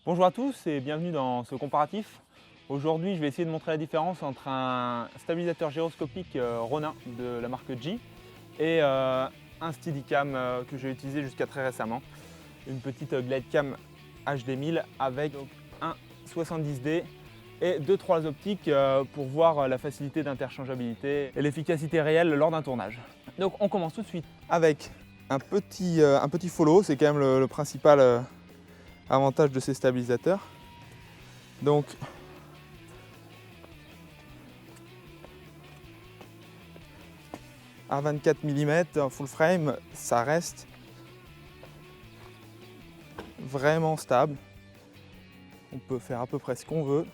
Bonjour à tous et bienvenue dans ce comparatif. Aujourd'hui, je vais essayer de montrer la différence entre un stabilisateur gyroscopique Ronin de la marque G et un Steadicam que j'ai utilisé jusqu'à très récemment. Une petite GlideCam HD 1000 avec un 70D et 2-3 optiques pour voir la facilité d'interchangeabilité et l'efficacité réelle lors d'un tournage. Donc on commence tout de suite avec un petit follow, c'est quand même le principal avantage de ces stabilisateurs. Donc à 24 mm full frame, ça reste vraiment stable. On peut faire à peu près ce qu'on veut.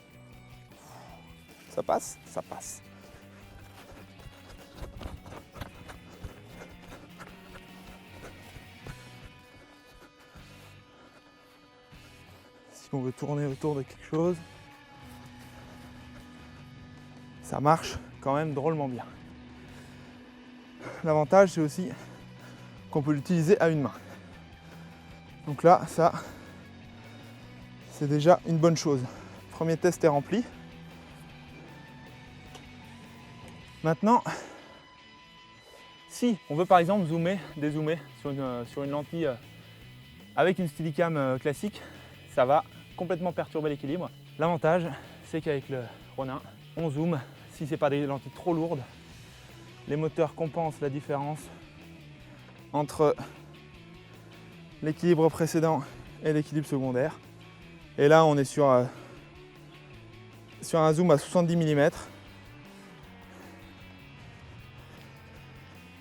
Ça passe, ça passe. Si on veut tourner autour de quelque chose, ça marche quand même drôlement bien. L'avantage, c'est aussi qu'on peut l'utiliser à une main. Donc là, ça, c'est déjà une bonne chose. Premier test est rempli. Maintenant, si on veut par exemple dézoomer sur une lentille avec une Steadicam classique, ça va complètement perturber l'équilibre. L'avantage, c'est qu'avec le Ronin, on zoome. Si ce n'est pas des lentilles trop lourdes, les moteurs compensent la différence entre l'équilibre précédent et l'équilibre secondaire. Et là, on est sur un zoom à 70 mm.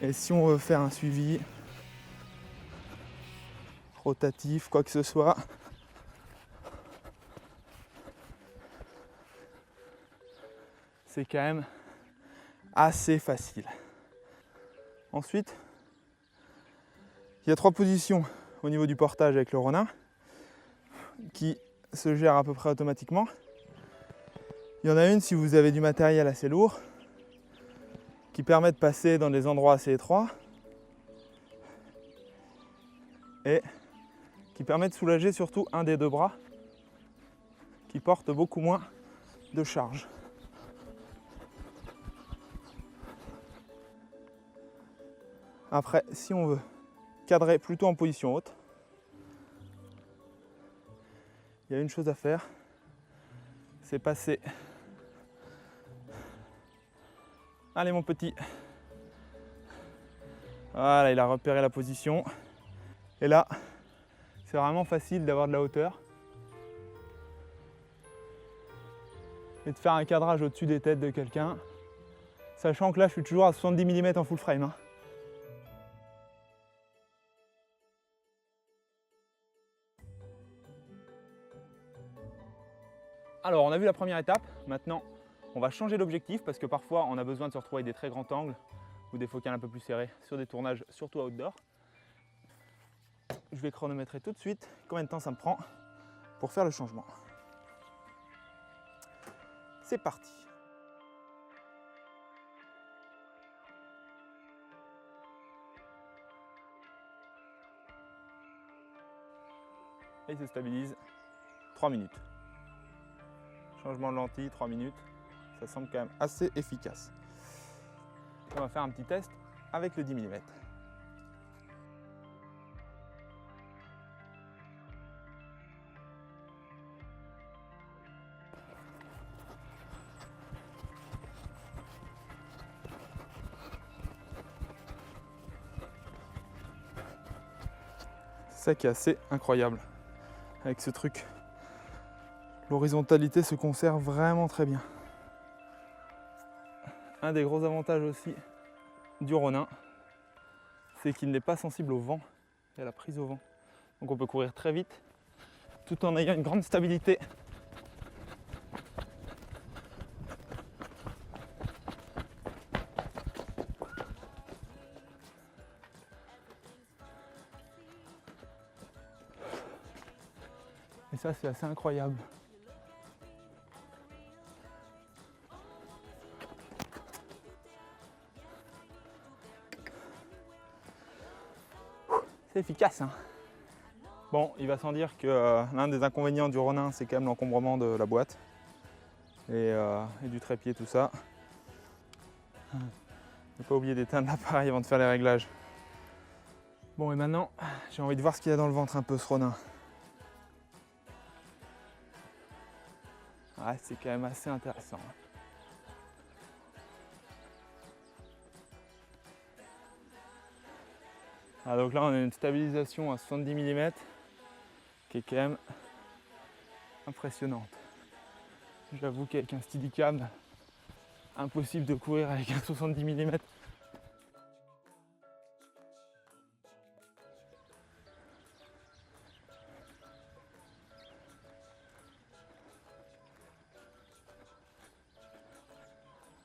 Et si on veut faire un suivi rotatif, quoi que ce soit, c'est quand même assez facile. Ensuite, il y a 3 positions au niveau du portage avec le Ronin qui se gèrent à peu près automatiquement. Il y en a une si vous avez du matériel assez lourd qui permet de passer dans des endroits assez étroits et qui permet de soulager surtout un des 2 bras qui porte beaucoup moins de charge. Après, si on veut cadrer plutôt en position haute, il y a une chose à faire, c'est passer. Allez mon petit. Voilà, il a repéré la position. Et là, c'est vraiment facile d'avoir de la hauteur et de faire un cadrage au-dessus des têtes de quelqu'un, sachant que là, je suis toujours à 70 mm en full frame. Alors, on a vu la première étape. Maintenant, on va changer d'objectif parce que parfois, on a besoin de se retrouver avec des très grands angles ou des focales un peu plus serrés sur des tournages, surtout outdoor. Je vais chronométrer tout de suite combien de temps ça me prend pour faire le changement. C'est parti. Et il se stabilise 3 minutes. Changement de lentille, 3 minutes. Ça semble quand même assez efficace. On va faire un petit test avec le 10 mm. C'est ça qui est assez incroyable avec ce truc. L'horizontalité se conserve vraiment très bien. Un des gros avantages aussi du Ronin, c'est qu'il n'est pas sensible au vent et à la prise au vent. Donc on peut courir très vite tout en ayant une grande stabilité. Et ça, c'est assez incroyable. C'est efficace, hein. Bon, il va sans dire que l'un des inconvénients du Ronin, c'est quand même l'encombrement de la boîte et du trépied, tout ça. Ne pas oublier d'éteindre l'appareil avant de faire les réglages. Bon, et maintenant, j'ai envie de voir ce qu'il y a dans le ventre un peu, ce Ronin. Ouais, c'est quand même assez intéressant. Ah, donc là, on a une stabilisation à 70 mm qui est quand même impressionnante. J'avoue qu'avec un Steadicam, impossible de courir avec un 70 mm.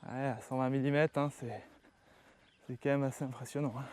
Ouais, à 120 mm, hein, c'est quand même assez impressionnant. Hein.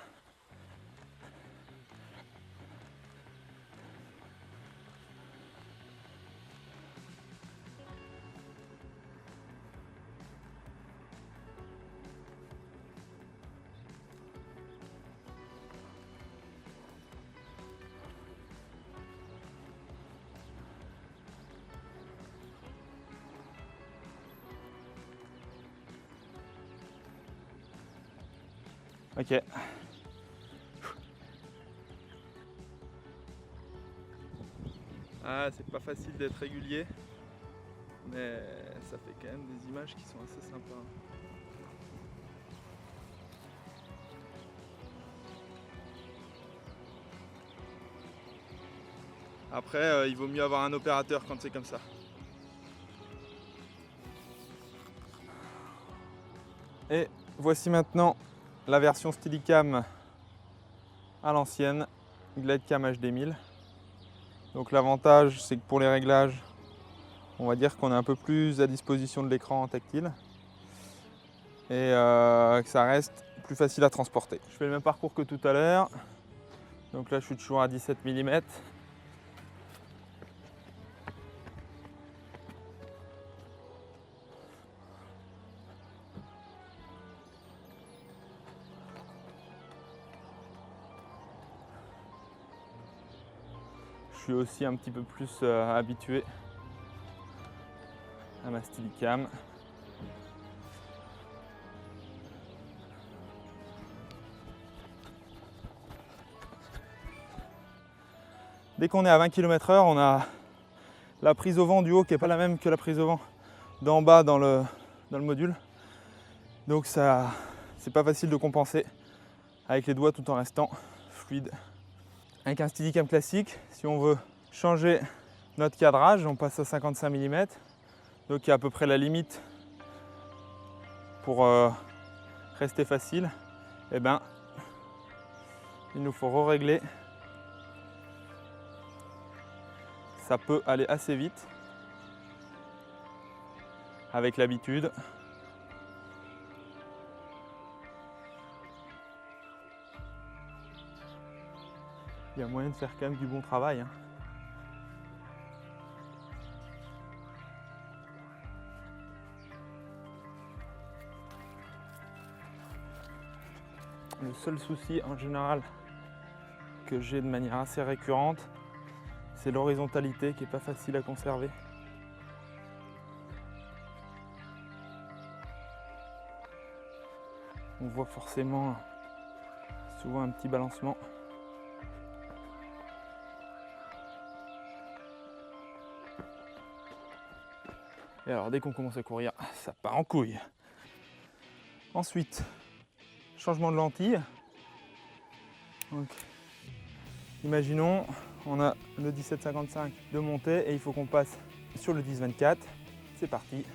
Ok. Ah, c'est pas facile d'être régulier, mais ça fait quand même des images qui sont assez sympas. Après, il vaut mieux avoir un opérateur quand c'est comme ça. Et voici maintenant la version Steadicam à l'ancienne, GlideCam HD 1000. Donc l'avantage, c'est que pour les réglages, on va dire qu'on est un peu plus à disposition de l'écran en tactile et que ça reste plus facile à transporter. Je fais le même parcours que tout à l'heure. Donc là, je suis toujours à 17 mm. Je suis aussi un petit peu plus habitué à ma Steadicam. Dès qu'on est à 20 km/h, on a la prise au vent du haut qui n'est pas la même que la prise au vent d'en bas dans le module. Donc ça, c'est pas facile de compenser avec les doigts tout en restant fluide. Avec un Steadicam classique, si on veut changer notre cadrage, on passe à 55 mm. Donc il y a à peu près la limite pour rester facile. Et ben, il nous faut régler. Ça peut aller assez vite avec l'habitude. Il y a moyen de faire quand même du bon travail. Hein. Le seul souci en général que j'ai de manière assez récurrente, c'est l'horizontalité qui n'est pas facile à conserver. On voit forcément souvent un petit balancement. Et alors dès qu'on commence à courir, ça part en couille. Ensuite, changement de lentille. Donc, imaginons, on a le 17-55 de montée et il faut qu'on passe sur le 10-24. C'est parti.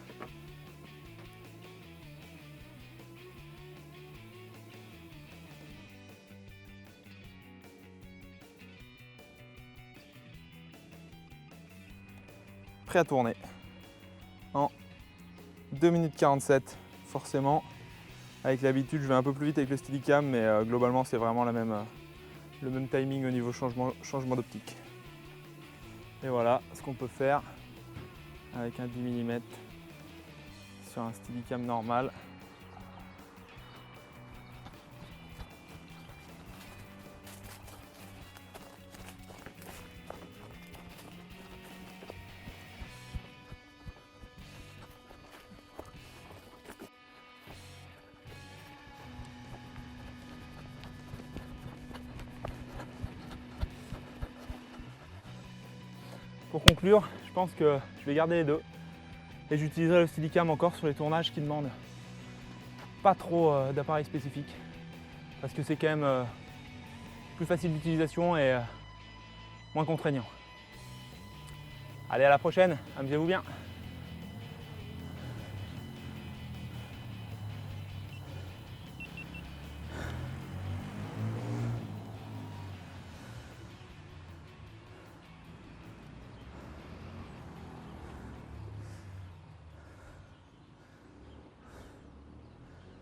Prêt à tourner. En 2 minutes 47, forcément. Avec l'habitude, je vais un peu plus vite avec le Steadicam, mais globalement, c'est vraiment le même timing au niveau changement d'optique. Et voilà ce qu'on peut faire avec un 10 mm sur un Steadicam normal. Pour conclure, je pense que je vais garder les deux et j'utiliserai le Steadicam encore sur les tournages qui demandent pas trop d'appareil spécifique parce que c'est quand même plus facile d'utilisation et moins contraignant. Allez, à la prochaine, amusez-vous bien.